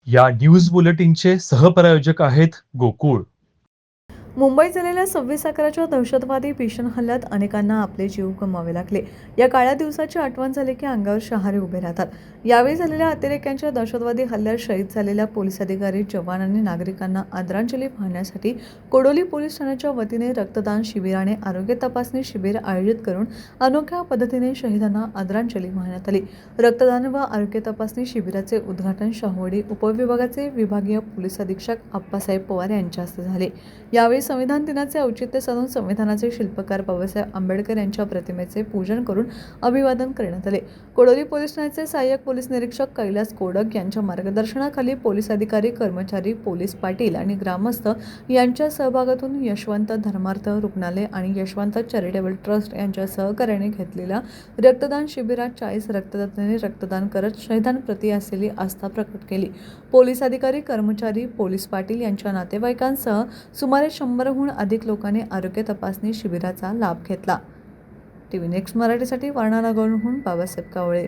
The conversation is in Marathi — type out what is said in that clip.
या न्यूज बुलेटिनचे सहप्रायोजक आहेत गोकुळ. मुंबईत झालेल्या 26/11च्या दहशतवादी भीषण हल्ल्यात अनेकांना आपले जीव गमवावे लागले. या काळ्या दिवसाची आठवण झाली की अंगावर शहारे उभे राहतात. यावेळी झालेल्या अतिरेक्यांच्या दहशतवादी हल्ल्यात शहीद झालेल्या पोलीस अधिकारी, जवान आणि नागरिकांना आदरांजली वाहण्यासाठी कोडोली पोलीस ठाण्याच्या वतीने रक्तदान शिबिराने आरोग्य तपासणी शिबिर आयोजित करून अनोख्या पद्धतीने शहीदांना आदरांजली वाहण्यात आली. रक्तदान व आरोग्य तपासणी शिबिराचे उद्घाटन शाहूवाडी उपविभागाचे विभागीय पोलीस अधीक्षक आप्पासाहेब पवार यांच्या हस्ते झाले. यावेळी संविधान दिनाचे औचित्य साधून संविधानाचे शिल्पकार बाबासाहेब आंबेडकर यांच्या प्रतिमेचे पूजन करून अभिवादन करण्यात आले. कोडोली पोलीस ठाण्याचे सहाय्यक पोलीस निरीक्षक कैलास कोडक यांच्या मार्गदर्शनाखाली पोलीस अधिकारी, कर्मचारी, पोलीस पाटील आणि ग्रामस्थ यांच्या सहभागातून यशवंत धर्मार्थ रुग्णालय आणि यशवंत चॅरिटेबल ट्रस्ट यांच्या सहकार्याने घेतलेल्या रक्तदान शिबिरात 40 रक्तदात्यांनी रक्तदान करत शहीदांप्रती असलेली आस्था प्रकट केली. पोलीस अधिकारी, कर्मचारी, पोलीस पाटील यांच्या नातेवाईकांसह सुमारे 100हून अधिक लोकांनी आरोग्य तपासणी शिबिराचा लाभ घेतला. टीव्ही नेक्स्ट मराठीसाठी वारणा नगरहून बाबासाहेब कावळे.